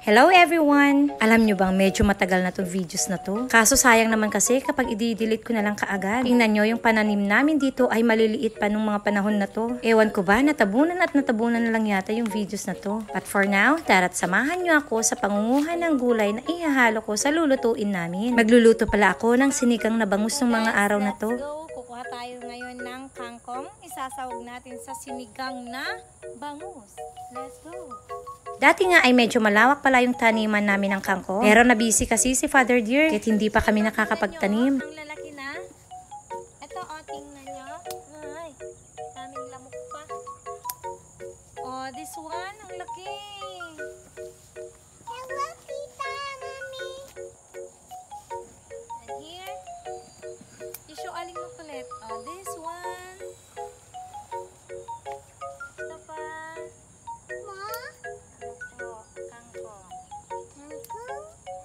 Hello everyone! Alam nyo bang medyo matagal na itong videos na to? Kaso sayang naman kasi kapag i-delete ko na lang kaagad. Tingnan nyo, yung pananim namin dito ay maliliit pa nung mga panahon na to. Ewan ko ba, natabunan na lang yata yung videos na to. But for now, tara't samahan nyo ako sa pangunguhan ng gulay na ihahalo ko sa lulutuin namin. Magluluto pala ako ng sinigang na bangus ng mga araw na to. Kukuha tayo ngayon ng kangkong. Isasawag natin sa sinigang na bangus. Let's go! Dati nga ay medyo malawak pala yung taniman namin ng kangkong. Pero nabisi kasi si Father Dear kahit hindi pa kami nakakapagtanim. Ang lalaki na. Ito tingnan nyo. Ay, daming lamok pa. This one, ang laki. Hello, Tita, Mommy. And here, tissue aling mo kulit. This one. Ito pa.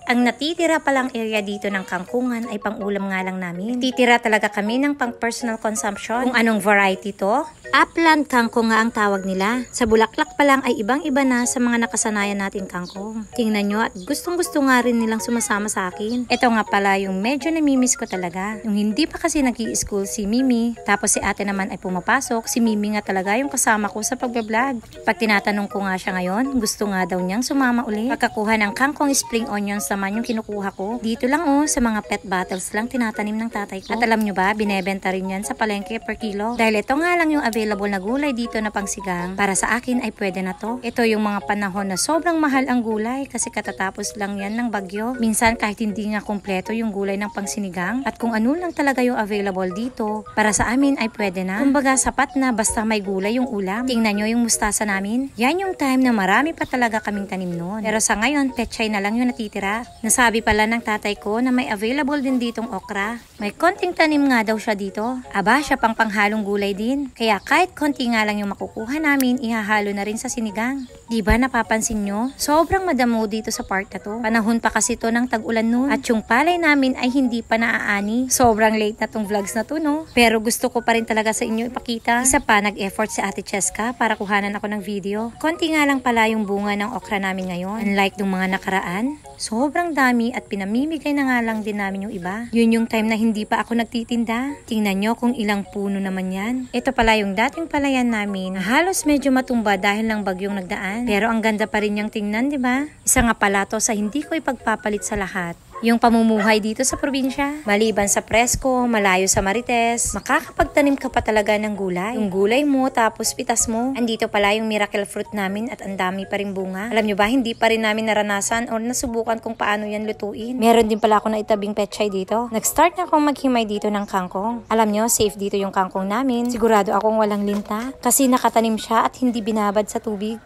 Ang natitira palang area dito ng kangkungan ay pang-ulam nga lang namin. Natitira talaga kami ng pang-personal consumption. Kung anong variety to? Upland kangkong nga ang tawag nila. Sa bulaklak pa lang ay ibang-iba na sa mga nakasanayan natin kangkong. Tingnan nyo at gustong-gusto nga rin nilang sumasama sa akin. Ito nga pala yung medyo namimiss ko talaga. Yung hindi pa kasi nag-i-school si Mimi, tapos si ate naman ay pumapasok, si Mimi nga talaga yung kasama ko sa pagbablog. Pag tinatanong ko nga siya ngayon, gusto nga daw niyang sumama ulit. Pagkakuha ng kangkong spring onions naman yung kinukuha ko. Dito lang sa mga pet bottles lang tinatanim ng tatay ko. At alam nyo ba, binebenta rin yan sa palengke per kilo. Dahil ito nga lang yung available na gulay dito na pangsigang. Para sa akin ay pwede na to. Ito yung mga panahon na sobrang mahal ang gulay kasi katatapos lang yan ng bagyo. Minsan kahit hindi nga kumpleto yung gulay ng pangsinigang at kung ano lang talaga yung available dito, para sa amin ay pwede na. Kumbaga sapat na basta may gulay yung ulam. Tingnan nyo yung mustasa namin. Yan yung time na marami pa talaga kaming tanim noon. Pero sa ngayon, pechay na lang yung natitira. Nasabi pala ng tatay ko na may available din ditong okra. May konting tanim nga daw siya dito. Aba, siya pang panghalong gulay din. Kaya kahit konti nga lang yung makukuha namin, ihahalo na rin sa sinigang. Diba napapansin nyo? Sobrang madamo dito sa part na to. Panahon pa kasi to ng tag-ulan noon. At yung palay namin ay hindi pa naaani. Sobrang late na tong vlogs na to, no? Pero gusto ko pa rin talaga sa inyo ipakita. Isa pa, nag-effort si Ate Cheska para kuhanan ako ng video. Konti nga lang pala yung bunga ng okra namin ngayon. Unlike nung mga nakaraan, sobrang dami at pinamimigay na nga lang din namin yung iba. Yun yung time na hindi pa ako nagtitinda. Tingnan nyo kung ilang puno naman yan. Ito pala yung dating palayan namin. Halos medyo matumba dahil lang bagyong nagdaan. Pero ang ganda pa rin niyang tingnan, di ba? Isa nga pala to sa hindi ko ipagpapalit sa lahat. Yung pamumuhay dito sa probinsya. Maliban sa presko, malayo sa Marites, makakapagtanim ka pa talaga ng gulay. Yung gulay mo, tapos pitas mo. Andito pala yung miracle fruit namin at ang dami pa rin bunga. Alam nyo ba, hindi pa rin namin naranasan o nasubukan kung paano yan lutuin. Meron din pala ako na itabing pechay dito. Nag-start na akong maghimay dito ng kangkong. Alam nyo, safe dito yung kangkong namin. Sigurado akong walang linta kasi nakatanim siya at hindi binabad sa tubig.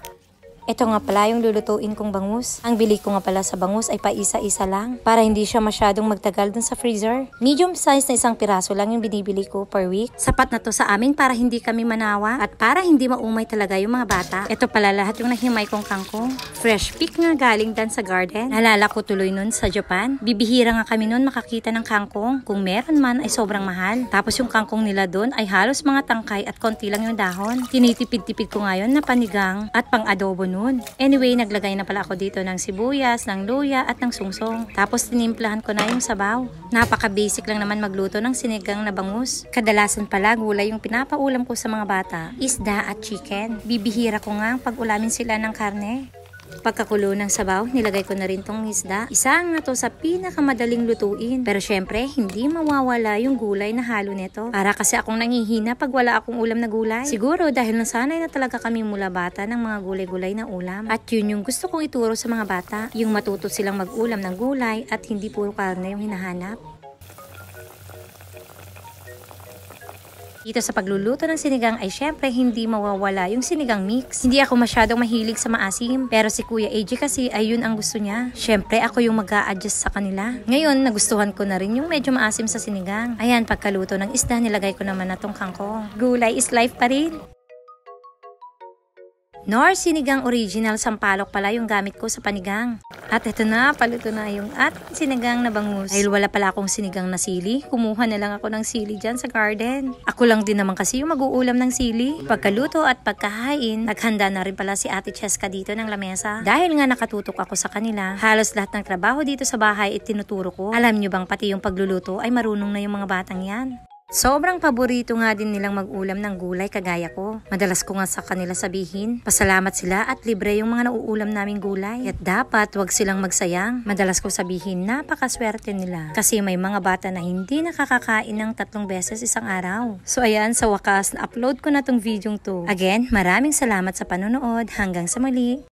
Ito nga pala yung lulutuin kong bangus. Ang bili ko nga pala sa bangus ay paisa-isa lang para hindi siya masyadong magtagal dun sa freezer. Medium size na isang piraso lang yung binibili ko per week. Sapat na to sa amin para hindi kami manawa at para hindi maumay talaga yung mga bata. Ito pala lahat yung nahimay kong kangkong. Fresh pick nga galing dan sa garden. Nalala ko tuloy nun sa Japan. Bibihira nga kami nun makakita ng kangkong. Kung meron man ay sobrang mahal. Tapos yung kangkong nila dun ay halos mga tangkay at konti lang yung dahon. Tinitipid-tipid ko ngayon na panigang at pang-adobo noon. Anyway, naglagay na pala ako dito ng sibuyas, ng luya at ng sungsong. Tapos tinimplahan ko na yung sabaw. Napaka-basic lang naman magluto ng sinigang na bangus. Kadalasan pala gulay yung pinapaulam ko sa mga bata, isda at chicken. Bibihira ko nga pag-ulamin sila ng karne. Pagkakulo ng sabaw, nilagay ko na rin tong isda. Isa nga to sa pinakamadaling lutuin. Pero syempre, hindi mawawala yung gulay na halo nito. Para kasi akong nangihina pag wala akong ulam na gulay. Siguro dahil nasanay na talaga kami mula bata ng mga gulay-gulay na ulam. At yun yung gusto kong ituro sa mga bata. Yung matuto silang mag-ulam ng gulay at hindi puro karne yung hinahanap. Dito sa pagluluto ng sinigang ay syempre hindi mawawala yung sinigang mix. Hindi ako masyadong mahilig sa maasim, pero si Kuya AJ kasi ay yun ang gusto niya. Syempre ako yung mag-a-adjust sa kanila. Ngayon nagustuhan ko na rin yung medyo maasim sa sinigang. Ayan, pagkaluto ng isda nilagay ko naman na tong kangkong. Gulay is life pa rin. Nor sinigang original sampalok pala yung gamit ko sa panigang. At eto na, paluto na yung ating sinigang na bangus. Dahil wala pala akong sinigang na sili, kumuha na lang ako ng sili dyan sa garden. Ako lang din naman kasi yung mag-uulam ng sili. Pagkaluto at pagkahain, naghanda na rin pala si Ate Cheska dito ng lamesa. Dahil nga nakatutok ako sa kanila, halos lahat ng trabaho dito sa bahay itinuturo ko. Alam nyo bang pati yung pagluluto ay marunong na yung mga batang yan. Sobrang paborito nga din nilang mag-ulam ng gulay kagaya ko. Madalas ko nga sa kanila sabihin, pasalamat sila at libre yung mga nauulam naming gulay. At dapat wag silang magsayang. Madalas ko sabihin, napakaswerte nila. Kasi may mga bata na hindi nakakakain ng 3 beses isang araw. So ayan, sa wakas, na-upload ko na tong video to. Again, maraming salamat sa panonood. Hanggang sa muli.